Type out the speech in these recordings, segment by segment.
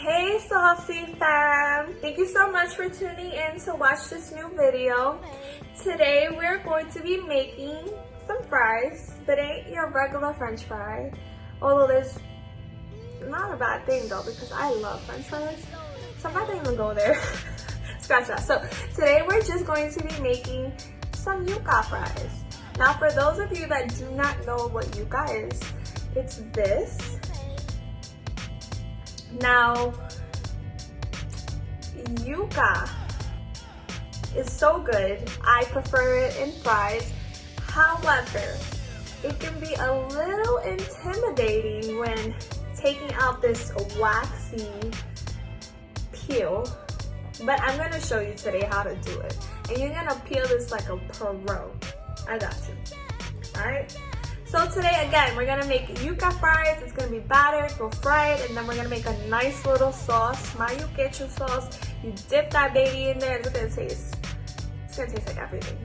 Hey Saucy fam! Thank you so much for tuning in to watch this new video. Today we're going to be making some fries, but ain't your regular french fry. Although there's not a bad thing though, because I love french fries. So I'm not gonna even go there. Scratch that. So today we're just going to be making some yuca fries. Now for those of you that do not know what yuca is, it's this. Now, yuca is so good. I prefer it in fries. However, it can be a little intimidating when taking out this waxy peel. But I'm gonna show you today how to do it. And you're gonna peel this like a pro. I got you. All right? So today, again, we're gonna make yuca fries. It's gonna be battered, we'll fry it, and then we're gonna make a nice little sauce. My yuquecho sauce. You dip that baby in there, it's gonna taste like everything.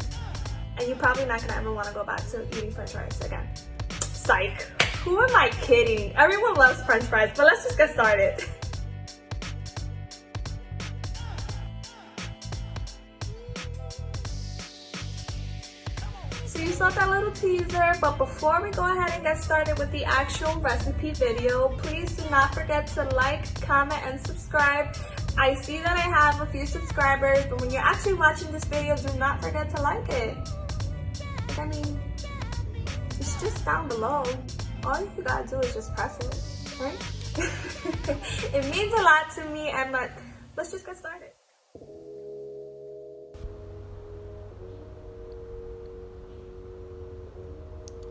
And you're probably not gonna ever wanna go back to eating french fries again. Psych. Who am I kidding? Everyone loves french fries, but let's just get started. So you saw that little teaser, but before we go ahead and get started with the actual recipe video, please do not forget to like, comment, and subscribe. I see that I have a few subscribers, but when you're actually watching this video, do not forget to like it. I mean, it's just down below. All you gotta do is just press it, right? It means a lot to me, and let's just get started.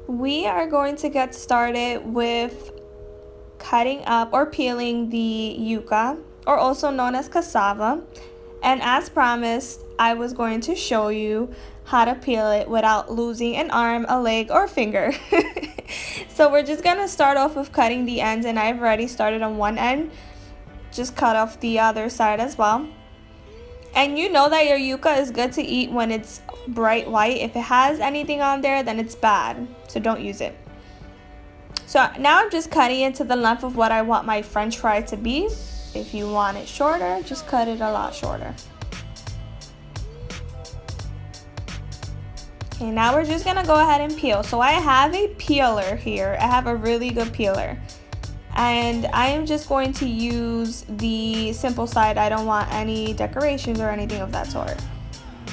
We are going to get started with cutting up or peeling the yuca, or also known as cassava. And as promised, I was going to show you how to peel it without losing an arm, a leg, or finger. So we're just gonna start off with cutting the ends, and I've already started on one end. Just cut off the other side as well. And you know that your yuca is good to eat when it's bright white. If it has anything on there, then it's bad, so don't use it. So now I'm just cutting it to the length of what I want my french fry to be. If you want it shorter, just cut it a lot shorter. Okay, now we're just gonna go ahead and peel. So I have a peeler here. I have a really good peeler. And I am just going to use the simple side. I don't want any decorations or anything of that sort.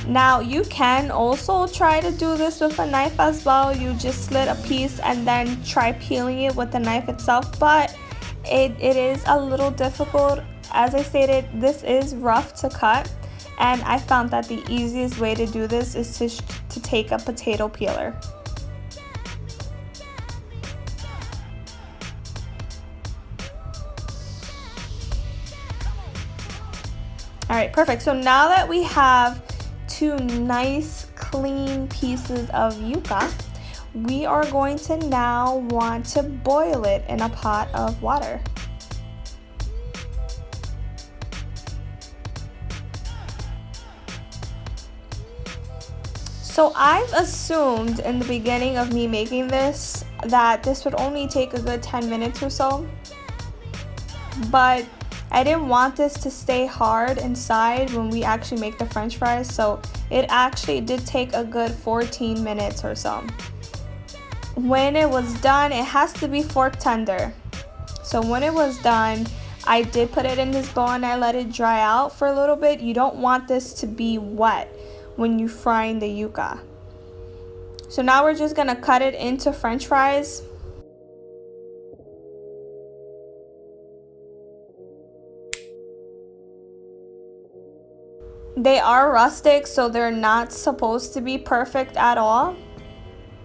Now you can also try to do this with a knife as well. You just slit a piece and then try peeling it with the knife itself, but it is a little difficult. As I stated, this is rough to cut, and I found that the easiest way to do this is to take a potato peeler. All right, perfect. So now that we have two nice clean pieces of yuca, we are going to now want to boil it in a pot of water. So I've assumed in the beginning of me making this that this would only take a good 10 minutes or so, but I didn't want this to stay hard inside when we actually make the french fries, so it actually did take a good 14 minutes or so. When it was done, it has to be fork tender. So when it was done, I did put it in this bowl and I let it dry out for a little bit. You don't want this to be wet when you're frying the yuca. So now we're just gonna cut it into french fries. They are rustic, so they're not supposed to be perfect at all.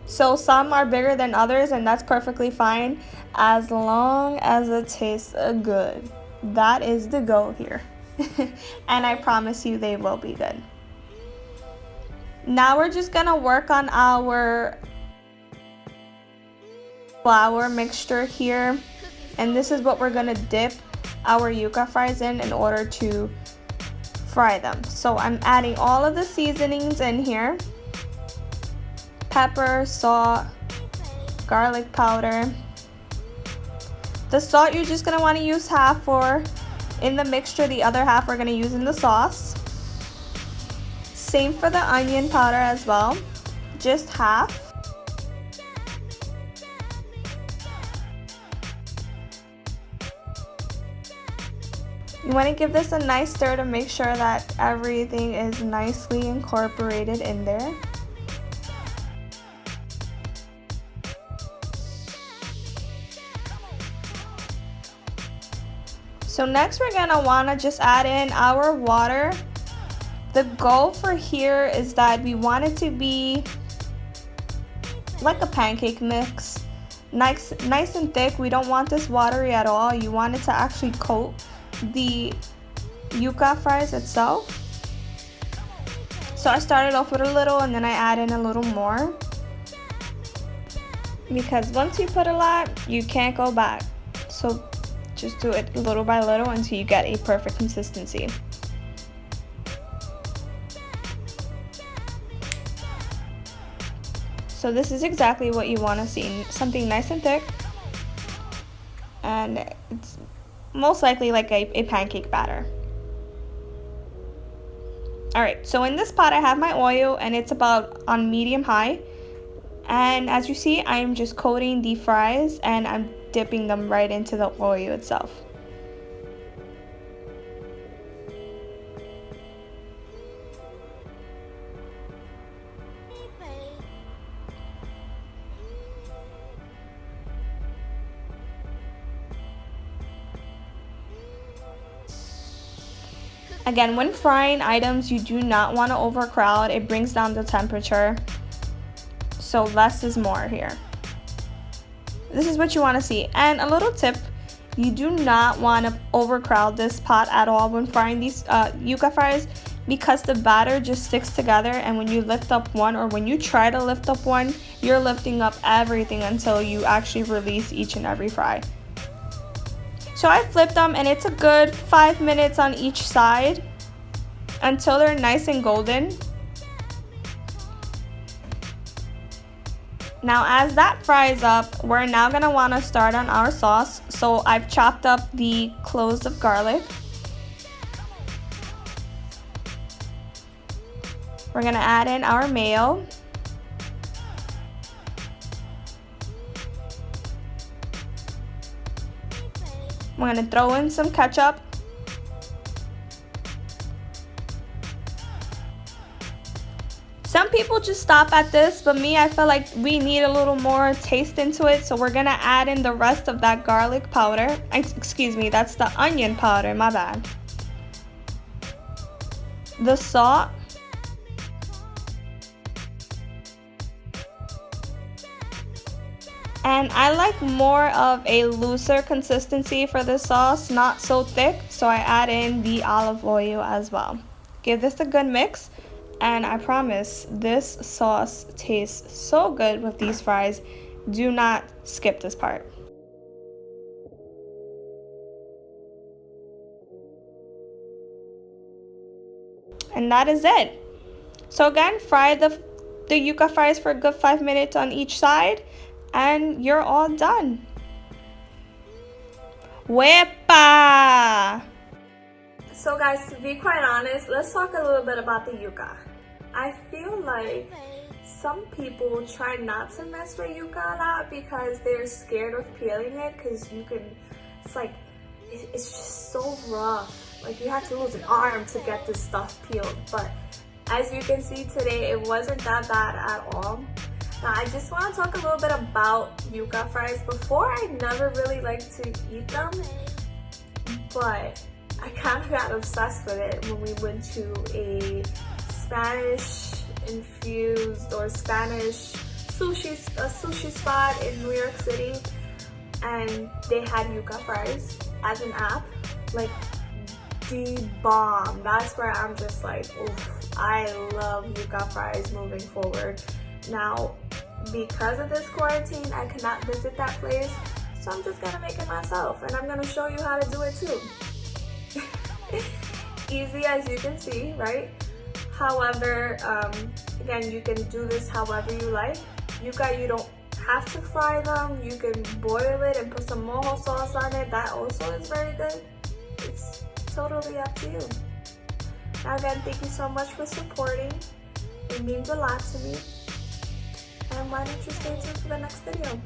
So some are bigger than others, and that's perfectly fine as long as it tastes good. That is the goal here. And I promise you they will be good. Now we're just gonna work on our flour mixture here, and this is what we're gonna dip our yuca fries in order to fry them. So I'm adding all of the seasonings in here: pepper, salt, garlic powder. The salt you're just gonna want to use half for. in the mixture, the other half we're gonna use in the sauce. Same for the onion powder as well, just half. You want to give this a nice stir to make sure that everything is nicely incorporated in there. So next we're gonna wanna just add in our water. The goal for here is that we want it to be like a pancake mix. Nice and thick. We don't want this watery at all. You want it to actually coat the yuca fries itself. So I started off with a little and then I add in a little more. Because once you put a lot, you can't go back. So just do it little by little until you get a perfect consistency. So this is exactly what you want to see. Something nice and thick. And it's most likely like a pancake batter. Alright, so in this pot I have my oil and it's about on medium high. And as you see, I'm just coating the fries and I'm dipping them right into the oil itself. Again, when frying items, you do not want to overcrowd. It brings down the temperature. So less is more here. This is what you want to see. And a little tip, you do not want to overcrowd this pot at all when frying these yuca fries, because the batter just sticks together, and when you lift up one, or when you try to lift up one, you're lifting up everything until you actually release each and every fry. So I flipped them and it's a good 5 minutes on each side until they're nice and golden. Now as that fries up, we're now going to want to start on our sauce. So I've chopped up the cloves of garlic. We're going to add in our mayo. We're going to throw in some ketchup. Some people just stop at this, but me, I feel like we need a little more taste into it. So we're going to add in the rest of that garlic powder. Excuse me, that's the onion powder, my bad. The salt. And I like more of a looser consistency for this sauce, not so thick. So I add in the olive oil as well. Give this a good mix. And I promise this sauce tastes so good with these fries. Do not skip this part. And that is it. So again, fry the yuca fries for a good 5 minutes on each side. And you're all done. Wepa! So guys, to be quite honest, let's talk a little bit about the yuca. I feel like some people try not to mess with yuca a lot because they're scared of peeling it, because it's just so rough. Like you have to lose an arm to get this stuff peeled. But as you can see today, it wasn't that bad at all. Now I just want to talk a little bit about yuca fries. Before, I never really liked to eat them, but I kind of got obsessed with it when we went to a Spanish infused or Spanish sushi spot in New York City, and they had yuca fries as an app. Like the bomb. That's where I'm just like, oof, I love yuca fries moving forward. Now, because of this quarantine, I cannot visit that place, so I'm just gonna make it myself, and I'm gonna show you how to do it too. Easy as you can see, right? However, again, you can do this however you like. You don't have to fry them. You can boil it and put some mojo sauce on it. That also is very good. totally up to you. Now again, thank you so much for supporting. It means a lot to me. And why don't you stay tuned for the next video?